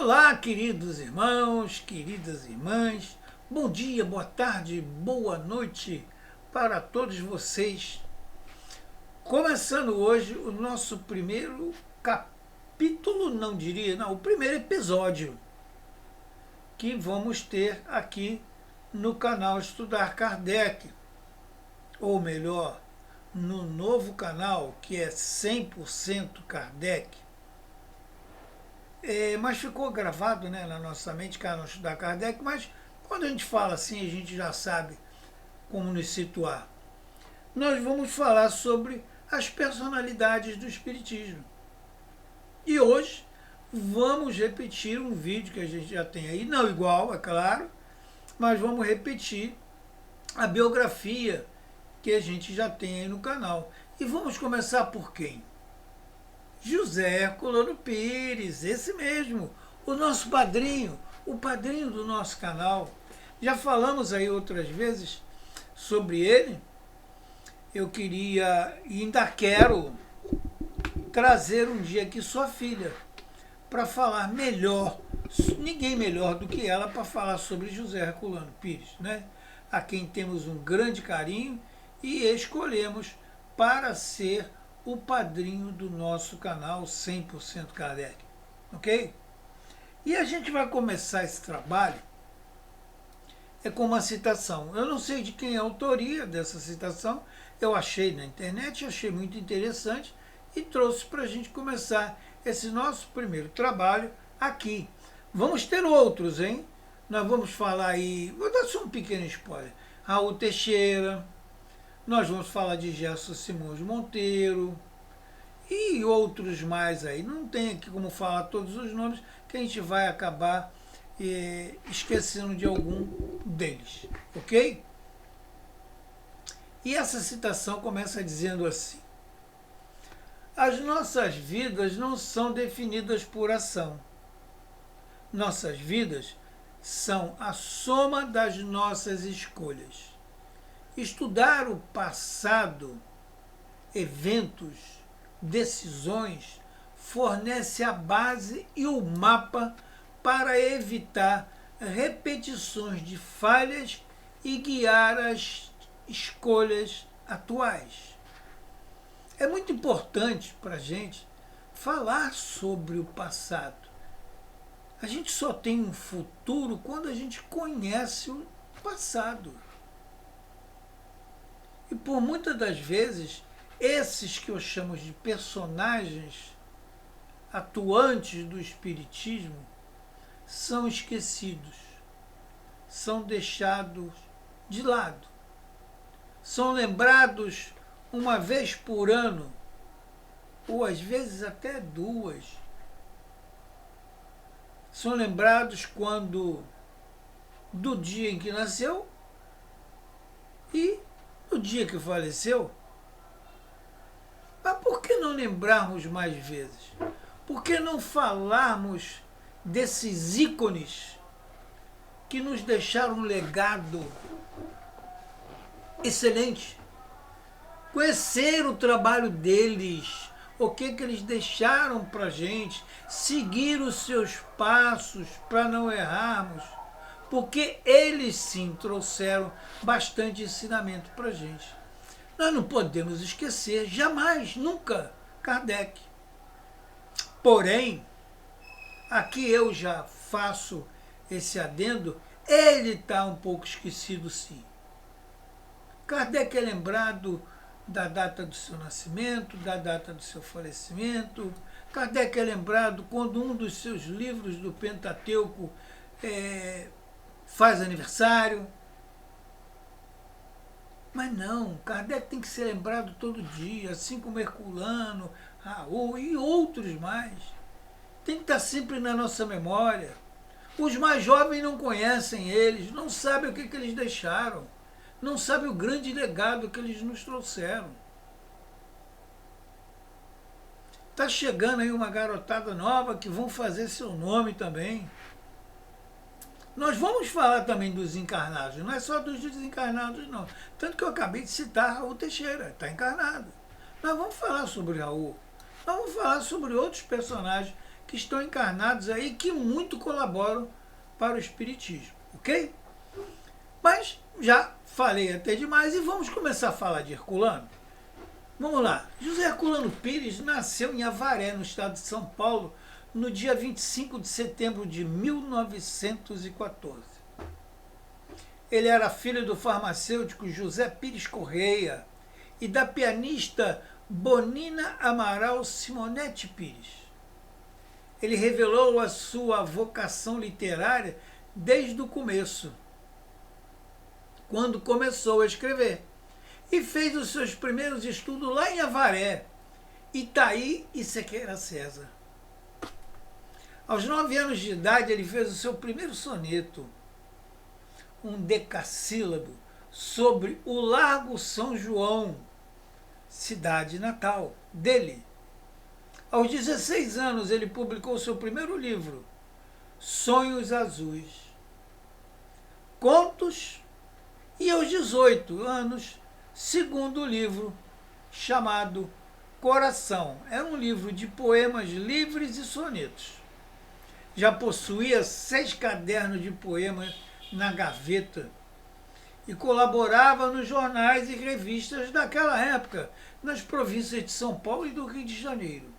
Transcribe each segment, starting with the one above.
Olá, queridos irmãos, queridas irmãs, bom dia, boa tarde, boa noite para todos vocês. Começando hoje o nosso primeiro capítulo, não diria, não, o primeiro episódio que vamos ter aqui no canal Estudar Kardec, ou melhor, no novo canal que é 100% Kardec. Mas ficou gravado, né, na nossa mente, canal Estudar Kardec, mas quando a gente fala assim, a gente já sabe como nos situar. Nós vamos falar sobre as personalidades do Espiritismo. E hoje vamos repetir um vídeo que a gente já tem aí, não igual, é claro, mas vamos repetir a biografia que a gente já tem aí no canal. E vamos começar por quem? José Herculano Pires, esse mesmo, o nosso padrinho, o padrinho do nosso canal. Já falamos aí outras vezes sobre ele. Eu queria e ainda quero trazer um dia aqui sua filha para falar melhor, ninguém melhor do que ela para falar sobre José Herculano Pires, né? A quem temos um grande carinho e escolhemos para ser o padrinho do nosso canal 100% Kardec, ok? E a gente vai começar esse trabalho com uma citação. Eu não sei de quem é a autoria dessa citação, eu achei na internet, achei muito interessante e trouxe para a gente começar esse nosso primeiro trabalho aqui. Vamos ter outros, hein? Nós vamos falar aí, vou dar só um pequeno spoiler, Raul Teixeira, nós vamos falar de Gerson Simões Monteiro e outros mais aí. Não tem aqui como falar todos os nomes, que a gente vai acabar esquecendo de algum deles, ok? E essa citação começa dizendo assim: as nossas vidas não são definidas por ação. Nossas vidas são a soma das nossas escolhas. Estudar o passado, eventos, decisões, fornece a base e o mapa para evitar repetições de falhas e guiar as escolhas atuais. É muito importante para a gente falar sobre o passado. A gente só tem um futuro quando a gente conhece o passado. E por muitas das vezes, esses que eu chamo de personagens atuantes do Espiritismo são esquecidos, são deixados de lado, são lembrados uma vez por ano, ou às vezes até duas. São lembrados do dia em que nasceu e no dia que faleceu. Mas por que não lembrarmos mais vezes? Por que não falarmos desses ícones que nos deixaram um legado excelente? Conhecer o trabalho deles, o que eles deixaram para a gente, seguir os seus passos para não errarmos, porque eles sim trouxeram bastante ensinamento para a gente. Nós não podemos esquecer, jamais, nunca, Kardec. Porém, aqui eu já faço esse adendo, ele está um pouco esquecido sim. Kardec é lembrado da data do seu nascimento, da data do seu falecimento. Kardec é lembrado quando um dos seus livros do Pentateuco faz aniversário. Mas não, Kardec tem que ser lembrado todo dia, assim como Herculano, Raul e outros mais. Tem que estar sempre na nossa memória. Os mais jovens não conhecem eles, não sabem o que eles deixaram, não sabem o grande legado que eles nos trouxeram. Está chegando aí uma garotada nova que vão fazer seu nome também. Nós vamos falar também dos encarnados, não é só dos desencarnados não. Tanto que eu acabei de citar Raul Teixeira, está encarnado. Nós vamos falar sobre Raul, nós vamos falar sobre outros personagens que estão encarnados aí, que muito colaboram para o Espiritismo, ok? Mas já falei até demais e vamos começar a falar de Herculano. Vamos lá. José Herculano Pires nasceu em Avaré, no estado de São Paulo, no dia 25 de setembro de 1914. Ele era filho do farmacêutico José Pires Correia e da pianista Bonina Amaral Simonetti Pires. Ele revelou a sua vocação literária desde o começo, quando começou a escrever, e fez os seus primeiros estudos lá em Avaré, Itaí e Sequeira César. Aos 9 anos de idade, ele fez o seu primeiro soneto, um decassílabo, sobre o Largo São João, cidade natal dele. Aos 16 anos, ele publicou seu primeiro livro, Sonhos Azuis, contos, e aos 18 anos, segundo livro, chamado Coração. Era um livro de poemas livres e sonetos. Já possuía 6 cadernos de poemas na gaveta e colaborava nos jornais e revistas daquela época, nas províncias de São Paulo e do Rio de Janeiro.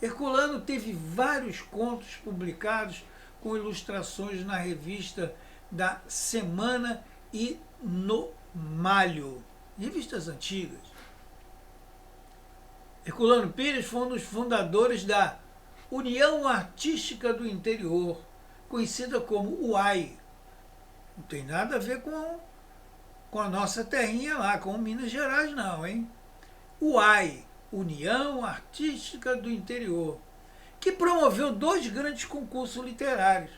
Herculano teve vários contos publicados com ilustrações na revista da Semana e no Malho, revistas antigas. Herculano Pires foi um dos fundadores da União Artística do Interior, conhecida como UAI. Não tem nada a ver com a nossa terrinha lá, com Minas Gerais não, hein? UAI, União Artística do Interior, que promoveu 2 grandes concursos literários,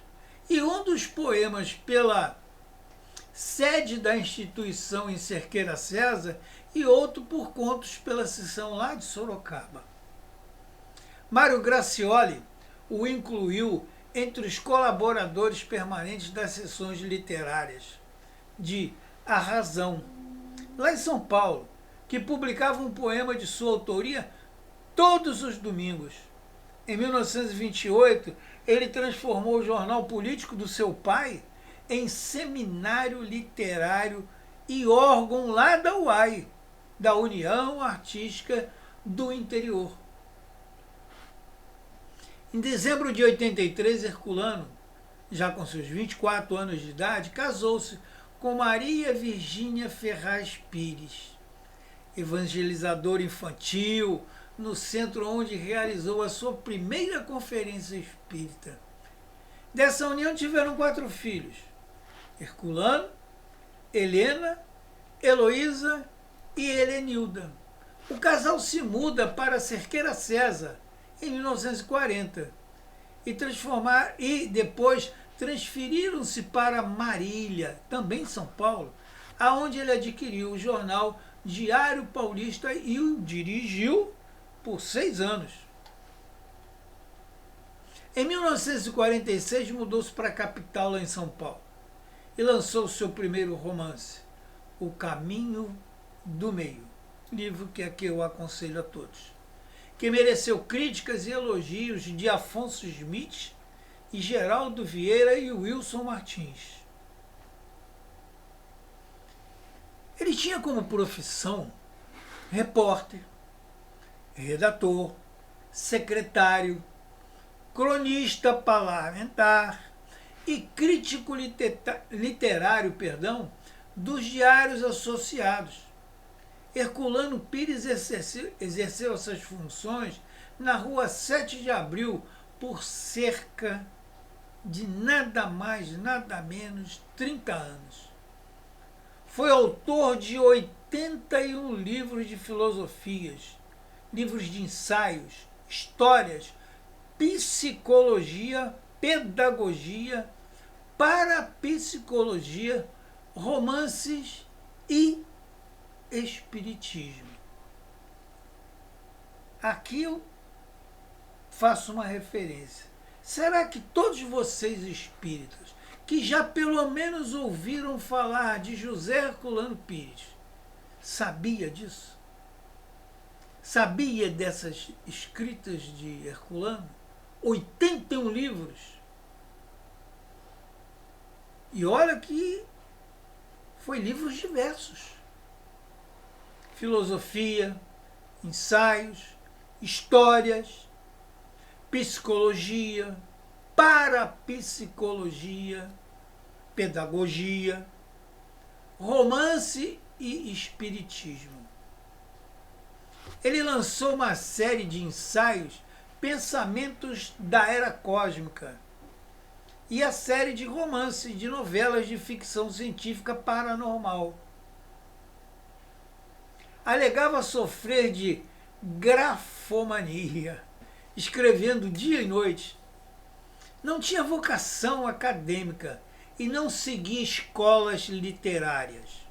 e um dos poemas pela sede da instituição em Cerqueira César e outro por contos pela seção lá de Sorocaba. Mário Gracioli o incluiu entre os colaboradores permanentes das sessões literárias de A Razão, lá em São Paulo, que publicava um poema de sua autoria todos os domingos. Em 1928, ele transformou o jornal político do seu pai em seminário literário e órgão lá da UAI, da União Artística do Interior. Em dezembro de 83, Herculano, já com seus 24 anos de idade, casou-se com Maria Virgínia Ferraz Pires, evangelizadora infantil, no centro onde realizou a sua primeira conferência espírita. Dessa união tiveram 4 filhos: Herculano, Helena, Heloísa e Helenilda. O casal se muda para Cerqueira César em 1940 e depois transferiram-se para Marília, também em São Paulo, aonde ele adquiriu o jornal Diário Paulista e o dirigiu por 6 anos. Em 1946 mudou-se para a capital, lá em São Paulo, e lançou seu primeiro romance, O Caminho do Meio, livro que aqui eu aconselho a todos, que mereceu críticas e elogios de Afonso Smith e Geraldo Vieira e Wilson Martins. Ele tinha como profissão repórter, redator, secretário, cronista parlamentar e crítico literário, dos diários associados. Herculano Pires exerceu essas funções na rua 7 de Abril por cerca de nada mais, nada menos 30 anos. Foi autor de 81 livros de filosofias, livros de ensaios, histórias, psicologia, pedagogia, parapsicologia, romances e espiritismo. Aqui eu faço uma referência. Será que todos vocês espíritas, que já pelo menos ouviram falar de José Herculano Pires, sabia disso? Sabia dessas escritas de Herculano? 81 livros. E olha que foi livros diversos. Filosofia, ensaios, histórias, psicologia, parapsicologia, pedagogia, romance e espiritismo. Ele lançou uma série de ensaios, Pensamentos da Era Cósmica, e a série de romance de novelas de ficção científica paranormal. Alegava sofrer de grafomania, escrevendo dia e noite. Não tinha vocação acadêmica e não seguia escolas literárias.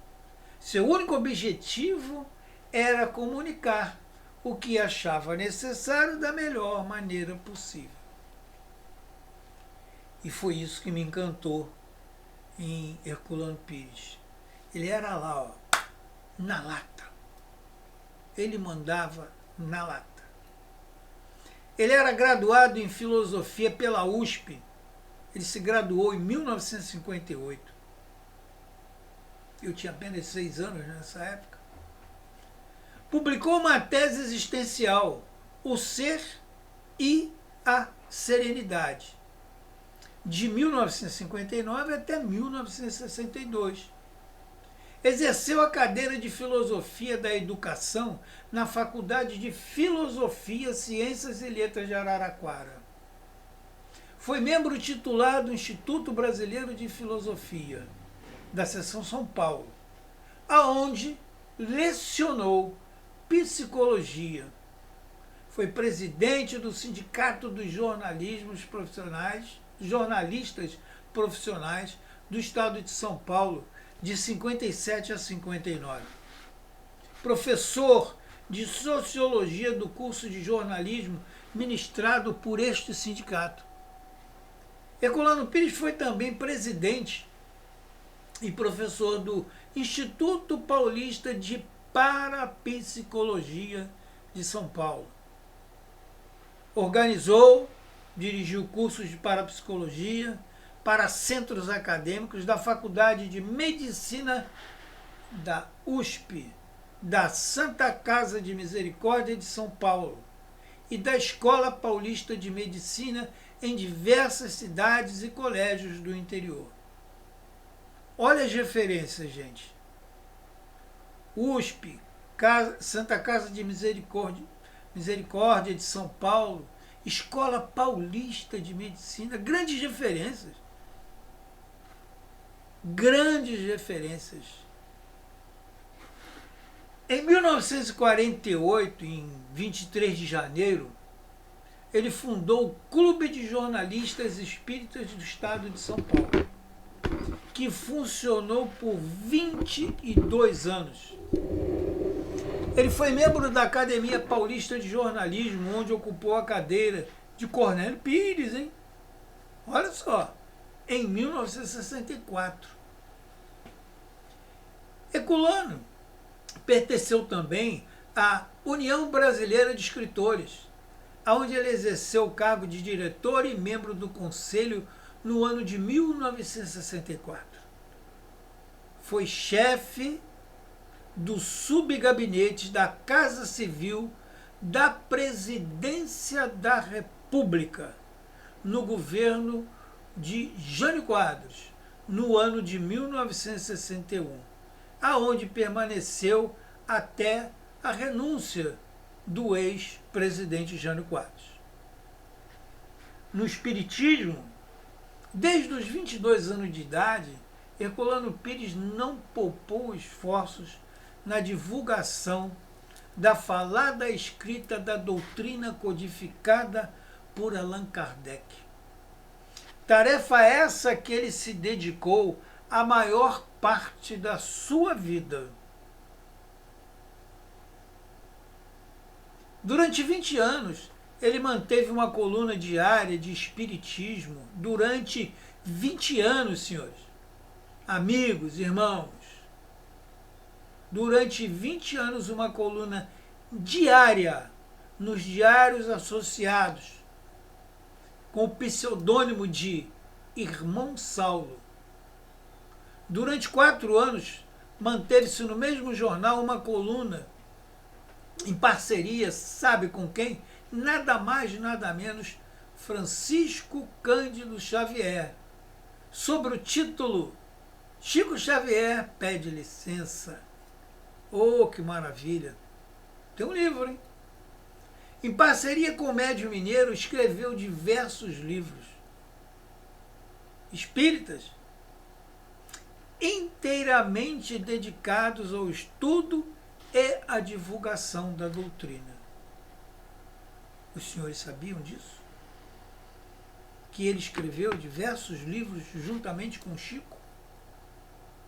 Seu único objetivo era comunicar o que achava necessário da melhor maneira possível. E foi isso que me encantou em Herculano Pires. Ele era lá, ó, na lata. Ele mandava na lata. Ele era graduado em filosofia pela USP. Ele se graduou em 1958. Eu tinha apenas 6 anos nessa época. Publicou uma tese existencial, O Ser e a Serenidade, de 1959 até 1962. Exerceu a cadeira de Filosofia da Educação na Faculdade de Filosofia, Ciências e Letras de Araraquara. Foi membro titular do Instituto Brasileiro de Filosofia, da Seção São Paulo, aonde lecionou psicologia. Foi presidente do Sindicato dos Jornalistas Profissionais do Estado de São Paulo, de 57 a 59. Professor de Sociologia do curso de jornalismo ministrado por este sindicato. Herculano Pires foi também presidente e professor do Instituto Paulista de Parapsicologia de São Paulo. Organizou, dirigiu cursos de parapsicologia para centros acadêmicos da Faculdade de Medicina da USP, da Santa Casa de Misericórdia de São Paulo e da Escola Paulista de Medicina em diversas cidades e colégios do interior. Olha as referências, gente. USP, Santa Casa de Misericórdia de São Paulo, Escola Paulista de Medicina, grandes referências. Grandes referências. Em 1948, em 23 de janeiro, ele fundou o Clube de Jornalistas Espíritas do Estado de São Paulo, que funcionou por 22 anos. Ele foi membro da Academia Paulista de Jornalismo, onde ocupou a cadeira de Cornélio Pires, hein? Olha só, em 1964. Herculano pertenceu também à União Brasileira de Escritores, onde ele exerceu o cargo de diretor e membro do conselho no ano de 1964. Foi chefe do subgabinete da Casa Civil da Presidência da República, no governo de Jânio Quadros, no ano de 1961, aonde permaneceu até a renúncia do ex-presidente Jânio Quadros. No Espiritismo, desde os 22 anos de idade, Herculano Pires não poupou esforços na divulgação da falada escrita da doutrina codificada por Allan Kardec. Tarefa essa que ele se dedicou a maior parte da sua vida. Durante 20 anos, ele manteve uma coluna diária de espiritismo. Durante 20 anos, senhores, amigos, irmãos, durante 20 anos uma coluna diária nos diários associados, com o pseudônimo de Irmão Saulo. Durante 4 anos, manteve-se no mesmo jornal uma coluna em parceria, sabe com quem? Nada mais, nada menos, Francisco Cândido Xavier, sobre o título Chico Xavier pede licença. Oh, que maravilha! Tem um livro, hein? Em parceria com o médium mineiro, escreveu diversos livros espíritas inteiramente dedicados ao estudo e à divulgação da doutrina. Os senhores sabiam disso? Que ele escreveu diversos livros juntamente com Chico?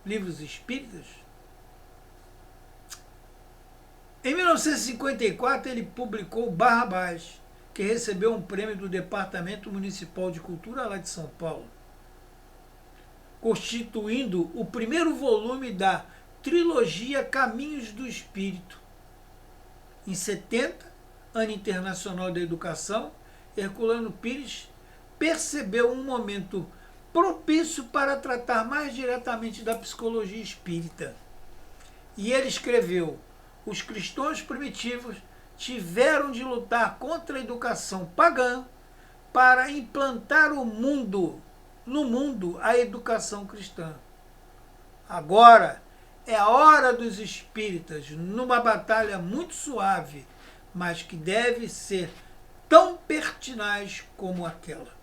Livros espíritas? Em 1954, ele publicou Barrabás, que recebeu um prêmio do Departamento Municipal de Cultura lá de São Paulo, constituindo o primeiro volume da trilogia Caminhos do Espírito. Em 70, Ano Internacional da Educação, Herculano Pires percebeu um momento propício para tratar mais diretamente da psicologia espírita. E ele escreveu: os cristãos primitivos tiveram de lutar contra a educação pagã para implantar no mundo a educação cristã. Agora é a hora dos espíritas, numa batalha muito suave, mas que deve ser tão pertinaz como aquela.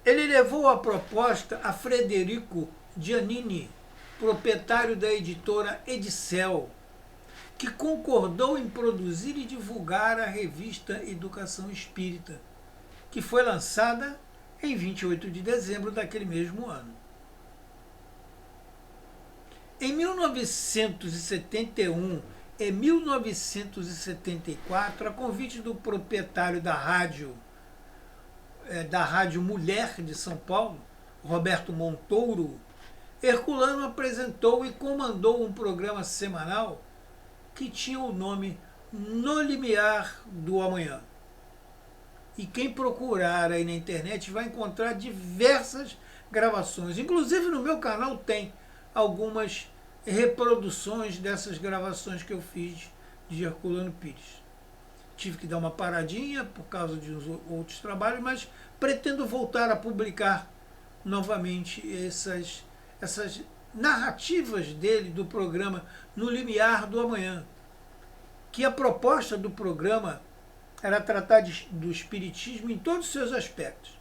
Ele levou a proposta a Frederico Giannini, proprietário da editora Edicel, que concordou em produzir e divulgar a revista Educação Espírita, que foi lançada em 28 de dezembro daquele mesmo ano. Em 1971 e 1974, a convite do proprietário da Rádio Mulher de São Paulo, Roberto Montouro, Herculano apresentou e comandou um programa semanal que tinha o nome No Limiar do Amanhã. E quem procurar aí na internet vai encontrar diversas gravações. Inclusive no meu canal tem algumas reproduções dessas gravações que eu fiz de Herculano Pires. Tive que dar uma paradinha por causa de outros trabalhos, mas pretendo voltar a publicar novamente essas narrativas dele, do programa No Limiar do Amanhã, que a proposta do programa era tratar do espiritismo em todos os seus aspectos,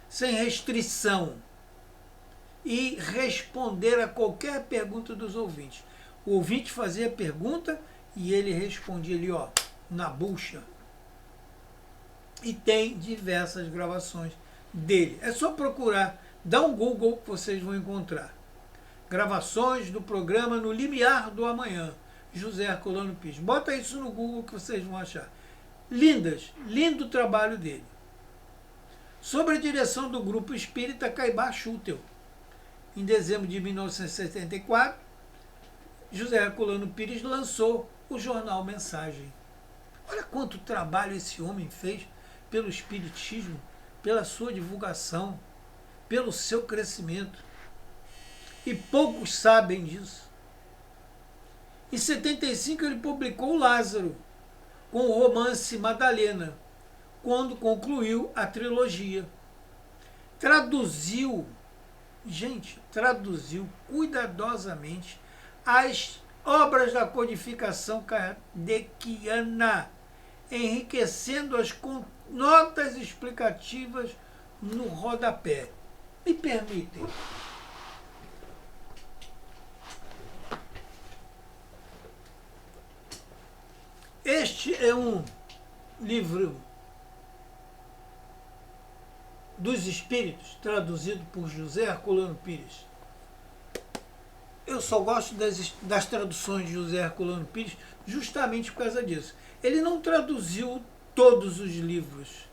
sem restrição, e responder a qualquer pergunta dos ouvintes. O ouvinte fazia a pergunta e ele respondia ali, ó, na bucha. E tem diversas gravações dele. É só procurar, dá um Google que vocês vão encontrar. Gravações do programa No Limiar do Amanhã, José Herculano Pires. Bota isso no Google que vocês vão achar. Lindas, lindo o trabalho dele. Sob a direção do Grupo Espírita Caibá Schutel. Em dezembro de 1974, José Herculano Pires lançou o jornal Mensagem. Olha quanto trabalho esse homem fez pelo espiritismo, pela sua divulgação, pelo seu crescimento. E poucos sabem disso. Em 75 ele publicou Lázaro, com o romance Madalena, quando concluiu a trilogia. Traduziu cuidadosamente as obras da codificação kardeciana, enriquecendo-as com notas explicativas no rodapé. Me permitem. Este é um livro dos Espíritos, traduzido por José Herculano Pires. Eu só gosto das traduções de José Herculano Pires justamente por causa disso. Ele não traduziu todos os livros.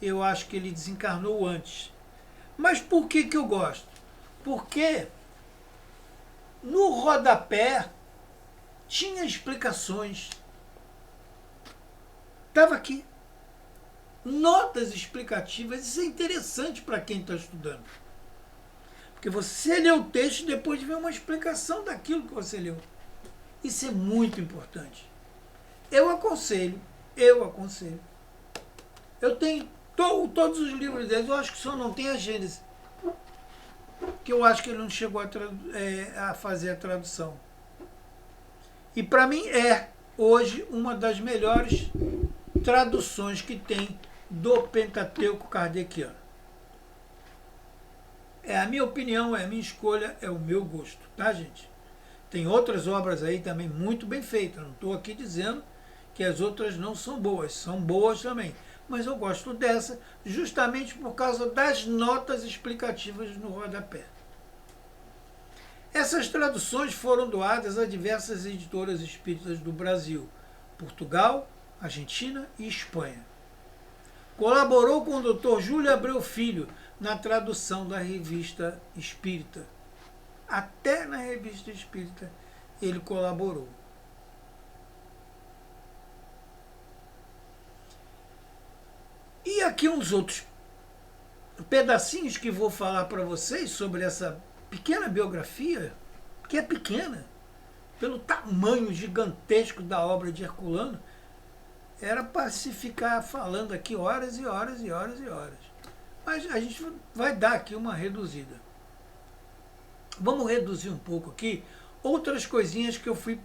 Eu acho que ele desencarnou antes. Mas por que eu gosto? Porque no rodapé tinha explicações. Estava aqui. notas explicativas. Isso é interessante para quem está estudando. Porque você lê o texto e depois vê uma explicação daquilo que você leu. Isso é muito importante. Eu aconselho. Eu tenho todos os livros deles, eu acho que só não tem a Gênesis, que eu acho que ele não chegou a fazer a tradução. E para mim hoje, uma das melhores traduções que tem do Pentateuco kardeciano. É a minha opinião, é a minha escolha, é o meu gosto, tá, gente? Tem outras obras aí também muito bem feitas, não estou aqui dizendo que as outras não são boas também. Mas eu gosto dessa justamente por causa das notas explicativas no rodapé. Essas traduções foram doadas a diversas editoras espíritas do Brasil, Portugal, Argentina e Espanha. Colaborou com o Dr. Júlio Abreu Filho na tradução da Revista Espírita. Até na Revista Espírita ele colaborou. E aqui uns outros pedacinhos que vou falar para vocês sobre essa pequena biografia, que é pequena, pelo tamanho gigantesco da obra de Herculano, era para se ficar falando aqui horas e horas e horas e horas. Mas a gente vai dar aqui uma reduzida. Vamos reduzir um pouco aqui outras coisinhas que eu fui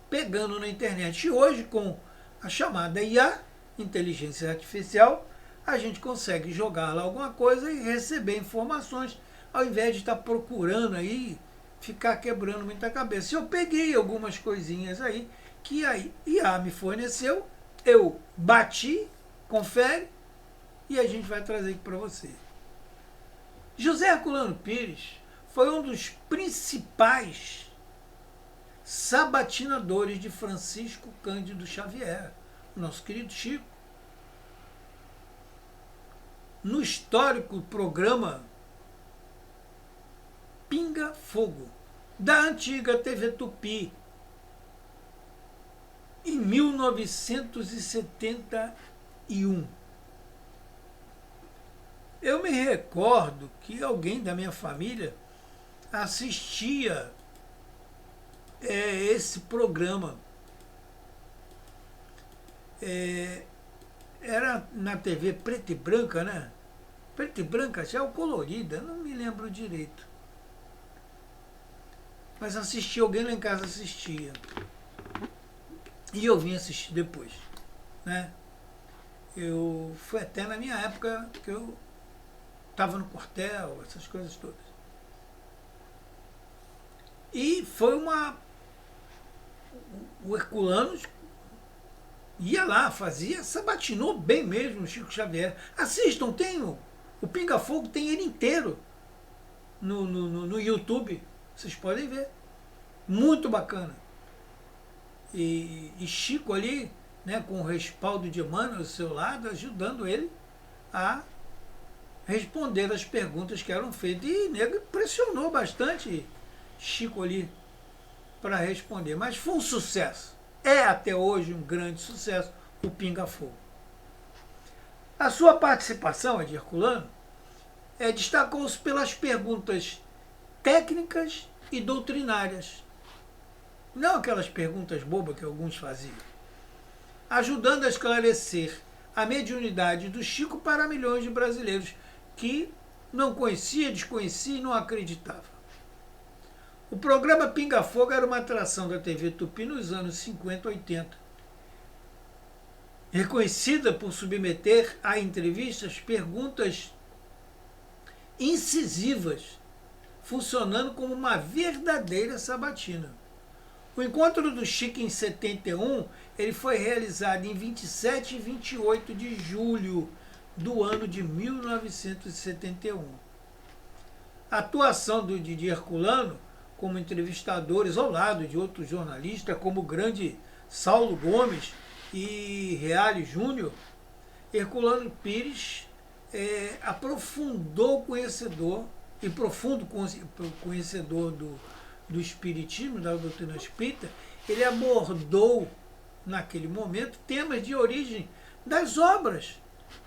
pegando na internet. E hoje, com a chamada IA, inteligência artificial, a gente consegue jogar lá alguma coisa e receber informações, ao invés de estar procurando aí, ficar quebrando muita cabeça. Eu peguei algumas coisinhas aí que a IA me forneceu, eu bati, confere, e a gente vai trazer aqui para você. José Herculano Pires foi um dos principais sabatinadores de Francisco Cândido Xavier, nosso querido Chico. No histórico programa Pinga Fogo, da antiga TV Tupi, em 1971. Eu me recordo que alguém da minha família assistia esse programa. Era na TV preta e branca, né? Preta e branca, já é o colorida, não me lembro direito. Mas assistia, alguém lá em casa assistia. E eu vim assistir depois, né? Foi até na minha época que eu estava no quartel, essas coisas todas. E foi o Herculano ia lá, sabatinou bem mesmo o Chico Xavier. Assistam, tem o Pinga Fogo, tem ele inteiro no YouTube. Vocês podem ver. Muito bacana. E Chico ali, né, com o respaldo de Emmanuel ao seu lado, ajudando ele a responder as perguntas que eram feitas. E nego pressionou bastante Chico ali para responder. Mas foi um sucesso. É até hoje um grande sucesso o Pinga Fogo. A sua participação, a de Herculano, destacou-se pelas perguntas técnicas e doutrinárias. Não aquelas perguntas bobas que alguns faziam. Ajudando a esclarecer a mediunidade do Chico para milhões de brasileiros que não conhecia, desconhecia e não acreditava. O programa Pinga Fogo era uma atração da TV Tupi nos anos 50 e 80. Reconhecida por submeter a entrevistas perguntas incisivas, funcionando como uma verdadeira sabatina. O encontro do Chico em 71, ele foi realizado em 27 e 28 de julho do ano de 1971. A atuação de Herculano como entrevistadores ao lado de outros jornalistas, como o grande Saulo Gomes e Reale Júnior, Herculano Pires aprofundou conhecedor e profundo conhecedor do Espiritismo, da doutrina espírita. Ele abordou, naquele momento, temas de origem das obras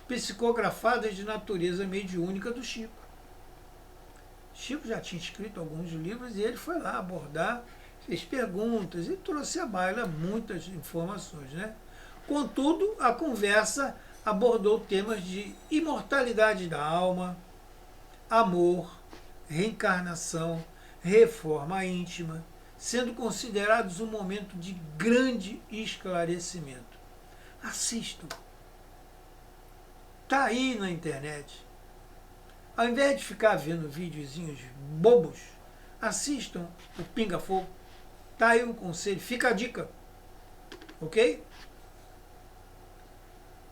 psicografadas de natureza mediúnica do Chico. Chico já tinha escrito alguns livros e ele foi lá abordar, fez perguntas e trouxe à baila muitas informações, né? Contudo, a conversa abordou temas de imortalidade da alma, amor, reencarnação, reforma íntima, sendo considerados um momento de grande esclarecimento. Assistam. Está aí na internet. Ao invés de ficar vendo videozinhos bobos, assistam o Pinga Fogo. Está aí um conselho, fica a dica. Ok?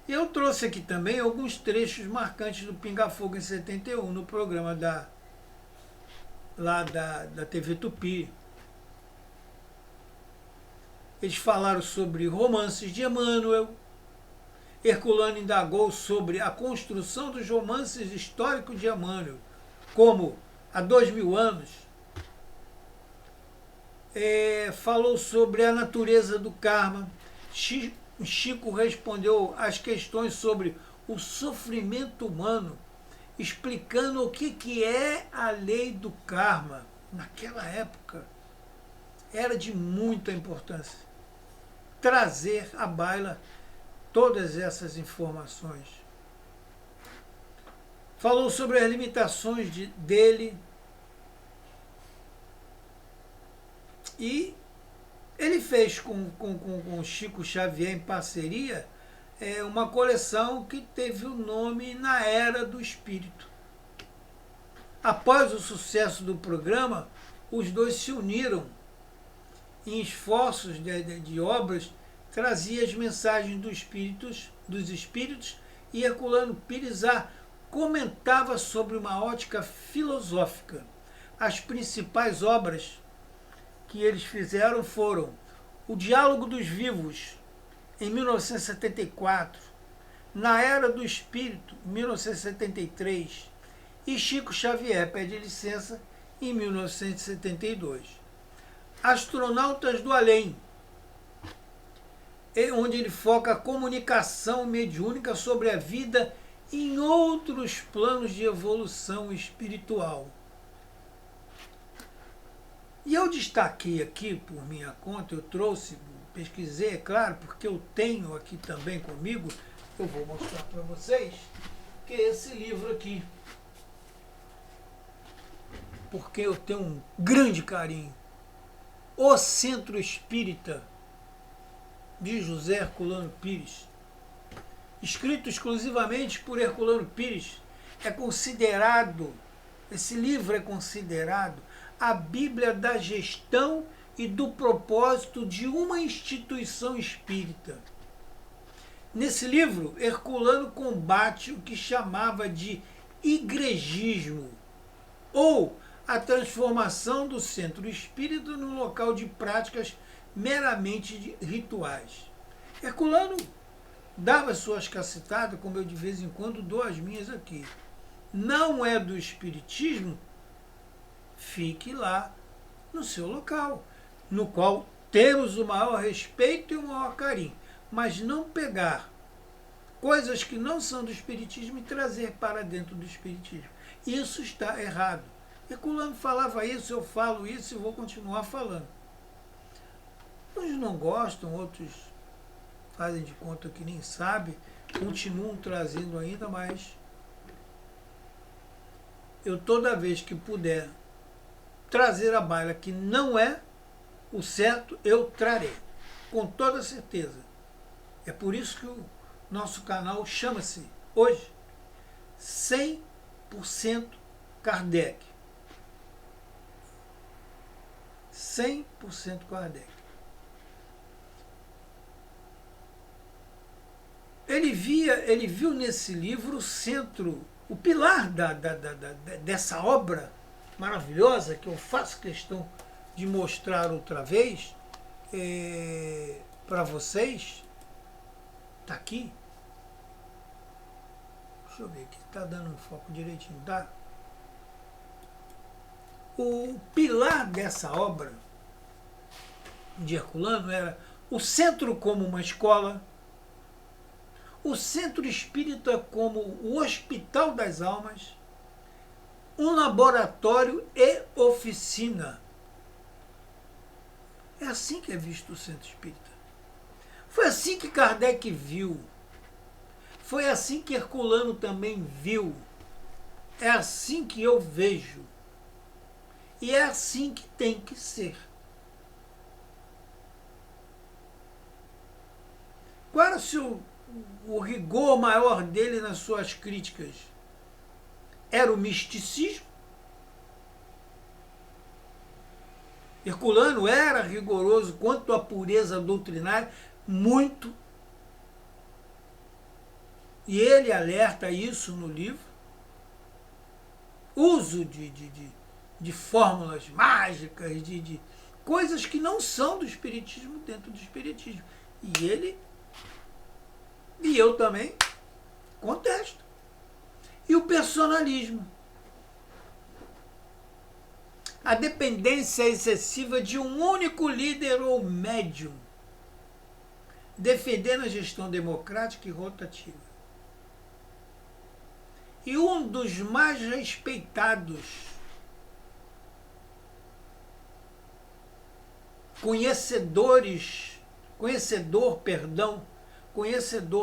Eu trouxe aqui também alguns trechos marcantes do Pinga Fogo em 71, no programa da TV Tupi. Eles falaram sobre romances de Emmanuel. Herculano indagou sobre a construção dos romances históricos de Emmanuel, como há 2000 anos. Falou sobre a natureza do karma. Chico respondeu às questões sobre o sofrimento humano, explicando o que é a lei do karma. Naquela época, era de muita importância trazer à baila todas essas informações. Falou sobre as limitações dele e ele fez com Chico Xavier em parceria uma coleção que teve o nome Na Era do Espírito. Após o sucesso do programa, os dois se uniram em esforços de obras, trazia as mensagens dos espíritos e Herculano Pires comentava sobre uma ótica filosófica. As principais obras que eles fizeram foram O Diálogo dos Vivos, em 1974, Na Era do Espírito, 1973, e Chico Xavier pede licença, em 1972. Astronautas do Além, onde ele foca a comunicação mediúnica sobre a vida em outros planos de evolução espiritual. E eu destaquei aqui, por minha conta, eu trouxe, pesquisei, é claro, porque eu tenho aqui também comigo, eu vou mostrar para vocês, que é esse livro aqui. Porque eu tenho um grande carinho. O Centro Espírita, de José Herculano Pires. Escrito exclusivamente por Herculano Pires, esse livro é considerado a Bíblia da gestão e do propósito de uma instituição espírita. Nesse livro, Herculano combate o que chamava de igrejismo, ou a transformação do centro espírita num local de práticas meramente rituais. Herculano dava suas cacetadas, como eu de vez em quando dou as minhas aqui. Não é do espiritismo? Fique lá no seu local, no qual temos o maior respeito e o maior carinho, mas não pegar coisas que não são do espiritismo e trazer para dentro do espiritismo. Isso está errado. Herculano falava isso, eu falo isso e vou continuar falando. Uns não gostam, outros fazem de conta que nem sabem, continuam trazendo ainda, mas eu toda vez que puder trazer a baila que não é o certo, eu trarei, com toda certeza. É por isso que o nosso canal chama-se hoje 100% Kardec. 100% Kardec. Ele viu nesse livro o centro, o pilar dessa obra maravilhosa que eu faço questão de mostrar outra vez para vocês. Está aqui. Deixa eu ver aqui, está dando um foco direitinho, tá? O pilar dessa obra de Herculano era o centro como uma escola, o centro espírita como o hospital das almas, um laboratório e oficina. É assim que é visto o centro espírita. Foi assim que Kardec viu. Foi assim que Herculano também viu. É assim que eu vejo. E é assim que tem que ser. Qual era o rigor maior dele nas suas críticas? Era o misticismo? Herculano era rigoroso quanto à pureza doutrinária? Muito. E ele alerta isso no livro. Uso de fórmulas mágicas, de coisas que não são do espiritismo dentro do espiritismo. E ele, e eu também, contesto. E o personalismo. A dependência excessiva de um único líder ou médium, defendendo a gestão democrática e rotativa. E um dos mais respeitados conhecedor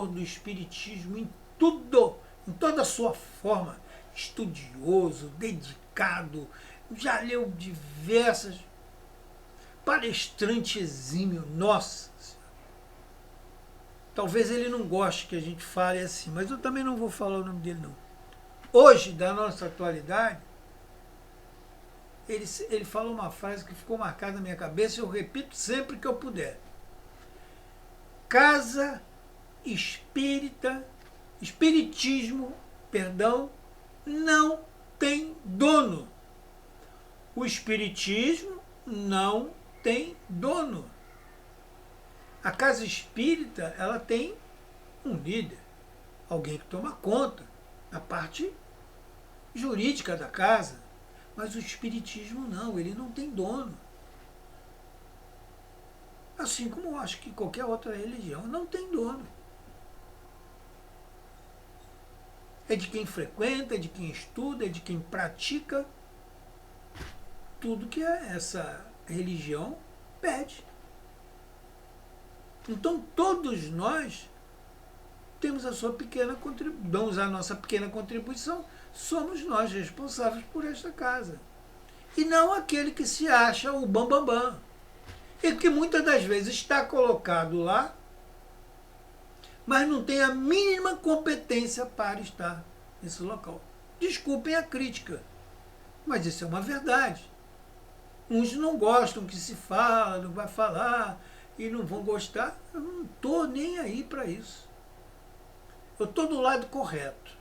do espiritismo em tudo, em toda a sua forma, estudioso, dedicado, já leu diversas, palestrante exímio, nossa. Talvez ele não goste que a gente fale assim, mas eu também não vou falar o nome dele não. Hoje, da nossa atualidade, ele falou uma frase que ficou marcada na minha cabeça e eu repito sempre que eu puder. Casa espírita, espiritismo, não tem dono. O espiritismo não tem dono. A casa espírita, ela tem um líder, alguém que toma conta da parte jurídica da casa, mas o espiritismo não, ele não tem dono. Assim como eu acho que qualquer outra religião não tem dono. É de quem frequenta, é de quem estuda, é de quem pratica tudo que essa religião pede. Então todos nós temos a sua pequena contribuição, damos a nossa pequena contribuição, somos nós responsáveis por esta casa. E não aquele que se acha o bambambam. E que muitas das vezes está colocado lá, mas não tem a mínima competência para estar nesse local. Desculpem a crítica, mas isso é uma verdade. Uns não gostam que se fala, não vai falar, e não vão gostar. Eu não estou nem aí para isso. Eu estou do lado correto.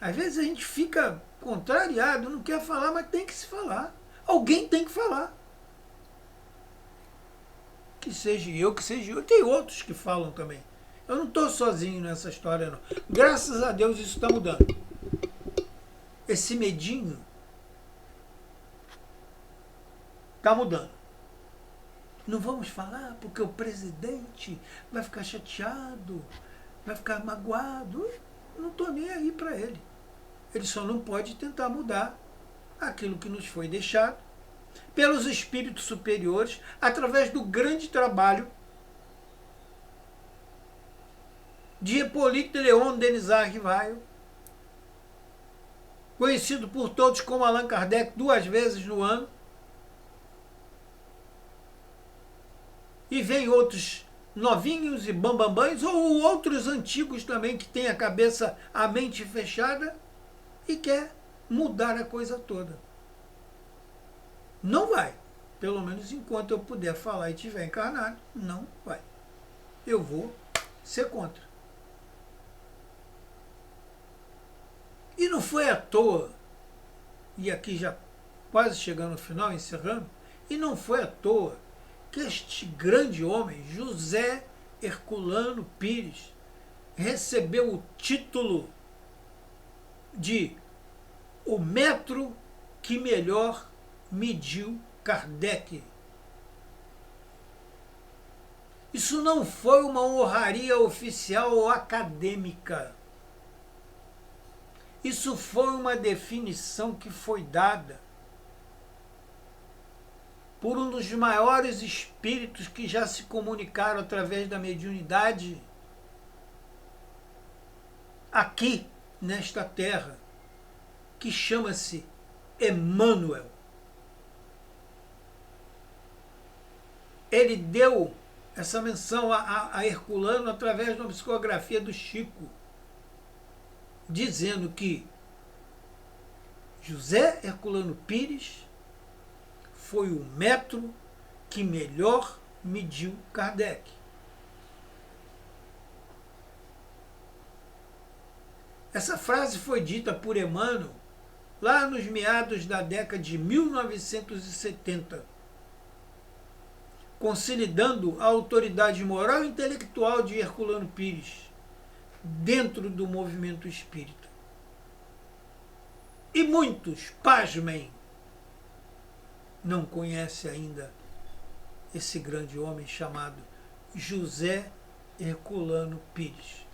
Às vezes a gente fica contrariado, não quer falar, mas tem que se falar. Alguém tem que falar. Que seja eu, que seja eu. Tem outros que falam também. Eu não estou sozinho nessa história, não. Graças a Deus isso está mudando. Esse medinho está mudando. Não vamos falar porque o presidente vai ficar chateado, vai ficar magoado. Eu não estou nem aí para ele. Ele só não pode tentar mudar aquilo que nos foi deixado pelos espíritos superiores através do grande trabalho de Hippolyte de Leon Denisard Rivaio, conhecido por todos como Allan Kardec 2 vezes no ano. E vem outros novinhos e bambambães, ou outros antigos também que têm a cabeça, a mente fechada e quer mudar a coisa toda. Não vai. Pelo menos enquanto eu puder falar e estiver encarnado, não vai. Eu vou ser contra. E não foi à toa, e aqui já quase chegando no final, encerrando, e não foi à toa que este grande homem, José Herculano Pires, recebeu o título de o metro que melhor mediu Kardec. Isso não foi uma honraria oficial ou acadêmica. Isso foi uma definição que foi dada por um dos maiores espíritos que já se comunicaram através da mediunidade aqui nesta terra, que chama-se Emmanuel. Ele deu essa menção a Herculano através de uma psicografia do Chico, dizendo que José Herculano Pires foi o metro que melhor mediu Kardec. Essa frase foi dita por Emmanuel lá nos meados da década de 1970, consolidando a autoridade moral e intelectual de Herculano Pires dentro do movimento espírita. E muitos, pasmem, não conhecem ainda esse grande homem chamado José Herculano Pires.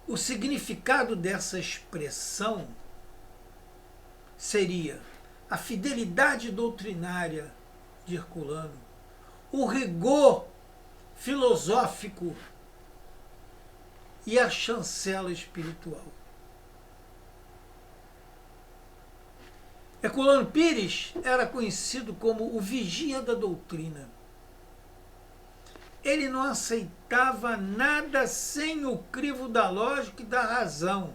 O significado dessa expressão seria a fidelidade doutrinária de Herculano, o rigor filosófico e a chancela espiritual. Herculano Pires era conhecido como o vigia da doutrina. Ele não aceitava nada sem o crivo da lógica e da razão.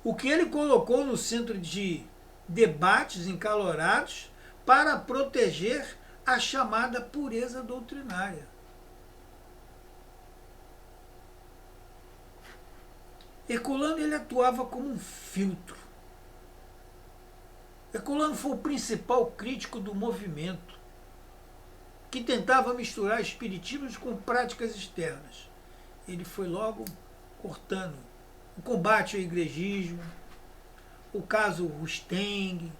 O que ele colocou no centro de debates encalorados para proteger a chamada pureza doutrinária. Herculano ele atuava como um filtro. Herculano foi o principal crítico do movimento, que tentava misturar espiritismo com práticas externas. Ele foi logo cortando o combate ao igrejismo, o caso Rusteng,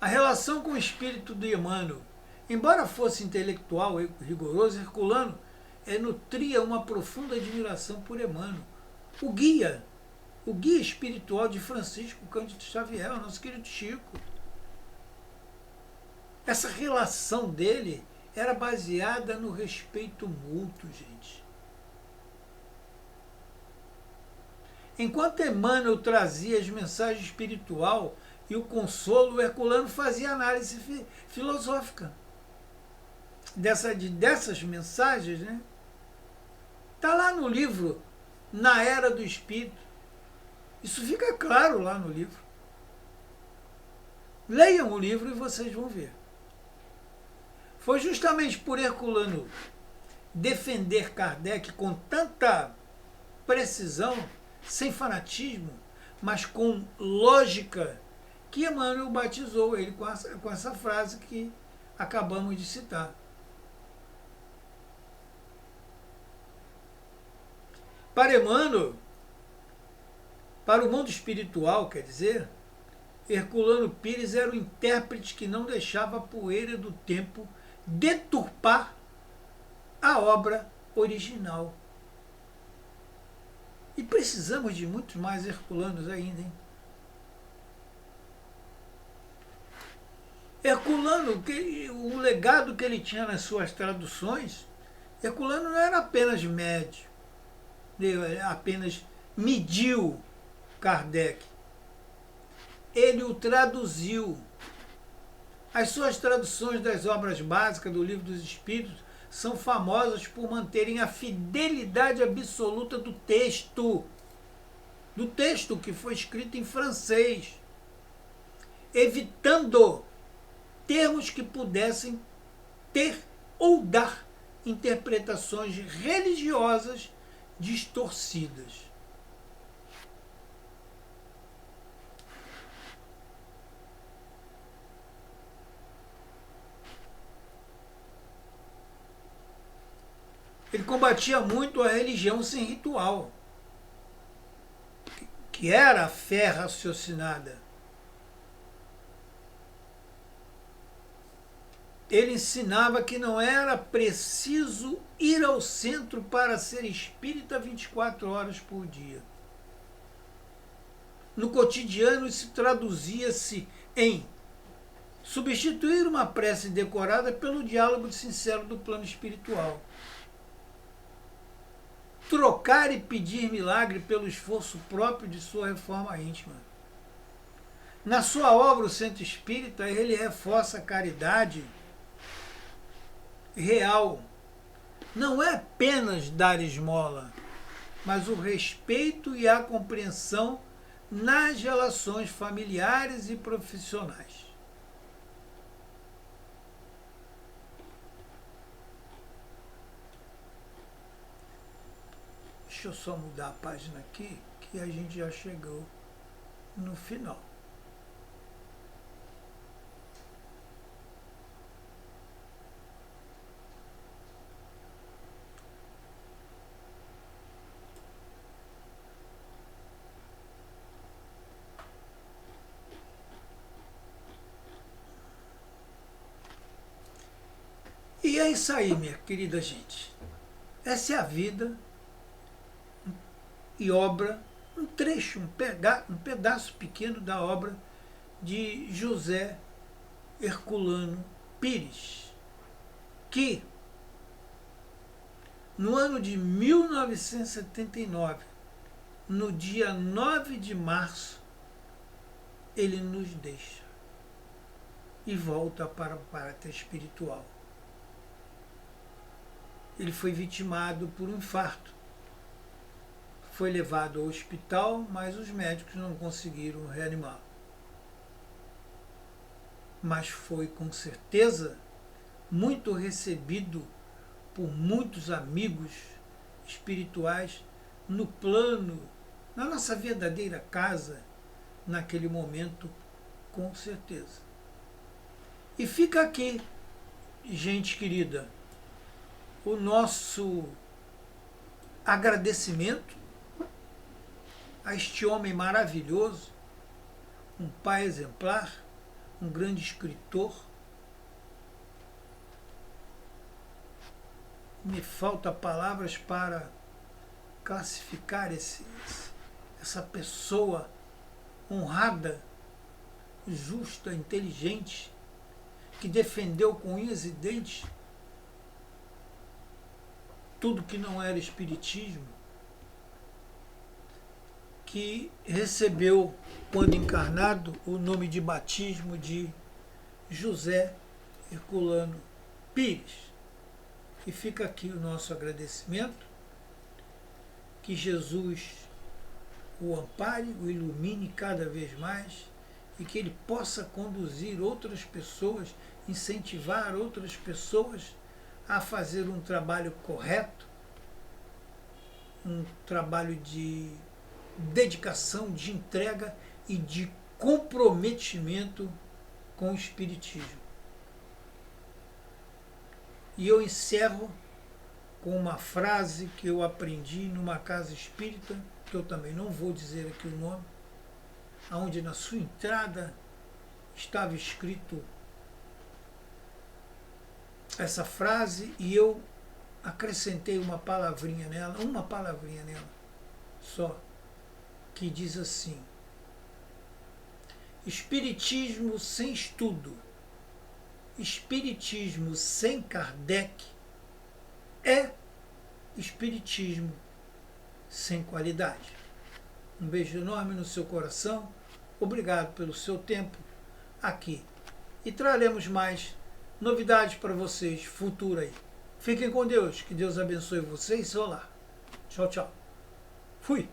a relação com o espírito de Emmanuel. Embora fosse intelectual e rigoroso, Herculano nutria uma profunda admiração por Emmanuel, o guia espiritual de Francisco Cândido Xavier, o nosso querido Chico. Essa relação dele era baseada no respeito mútuo, gente. Enquanto Emmanuel trazia as mensagens espiritual e o consolo, Herculano fazia análise filosófica dessas mensagens, né? Está lá no livro Na Era do Espírito. Isso fica claro lá no livro. Leiam o livro e vocês vão ver. Foi justamente por Herculano defender Kardec com tanta precisão, sem fanatismo, mas com lógica, que Emmanuel batizou ele com essa frase que acabamos de citar. Para Emmanuel, para o mundo espiritual, quer dizer, Herculano Pires era o intérprete que não deixava a poeira do tempo deturpar a obra original. E precisamos de muitos mais Herculanos ainda, hein? Herculano, o legado que ele tinha nas suas traduções, Herculano não era apenas médio, apenas mediu Kardec. Ele o traduziu. As suas traduções das obras básicas do Livro dos Espíritos são famosas por manterem a fidelidade absoluta do texto que foi escrito em francês, evitando termos que pudessem ter ou dar interpretações religiosas distorcidas. Ele combatia muito a religião sem ritual, que era a fé raciocinada. Ele ensinava que não era preciso ir ao centro para ser espírita 24 horas por dia. No cotidiano, isso traduzia-se em substituir uma prece decorada pelo diálogo sincero do plano espiritual. Trocar e pedir milagre pelo esforço próprio de sua reforma íntima. Na sua obra, o Centro Espírita, ele reforça a caridade real. Não é apenas dar esmola, mas o respeito e a compreensão nas relações familiares e profissionais. Deixa eu só mudar a página aqui, que a gente já chegou no final. E é isso aí, minha querida gente. Essa é a vida e obra, um trecho, um pedaço pequeno da obra de José Herculano Pires, que no ano de 1979, no dia 9 de março, ele nos deixa e volta para o pátria espiritual. Ele foi vitimado por um infarto. Foi levado ao hospital, mas os médicos não conseguiram reanimá-lo. Mas foi com certeza muito recebido por muitos amigos espirituais no plano, na nossa verdadeira casa, naquele momento, com certeza. E fica aqui, gente querida, o nosso agradecimento a este homem maravilhoso, um pai exemplar, um grande escritor. Me faltam palavras para classificar essa pessoa honrada, justa, inteligente, que defendeu com unhas e dentes tudo que não era espiritismo, que recebeu, quando encarnado, o nome de batismo de José Herculano Pires. E fica aqui o nosso agradecimento, que Jesus o ampare, o ilumine cada vez mais e que ele possa conduzir outras pessoas, incentivar outras pessoas a fazer um trabalho correto, um trabalho de dedicação, de entrega e de comprometimento com o Espiritismo. E eu encerro com uma frase que eu aprendi numa casa espírita, que eu também não vou dizer aqui o nome, onde na sua entrada estava escrito essa frase e eu acrescentei uma palavrinha nela só, que diz assim: Espiritismo sem estudo, Espiritismo sem Kardec é Espiritismo sem qualidade. Um beijo enorme no seu coração, obrigado pelo seu tempo aqui. E traremos mais novidades para vocês futuro aí. Fiquem com Deus, que Deus abençoe vocês e seu lar. Tchau, tchau. Fui.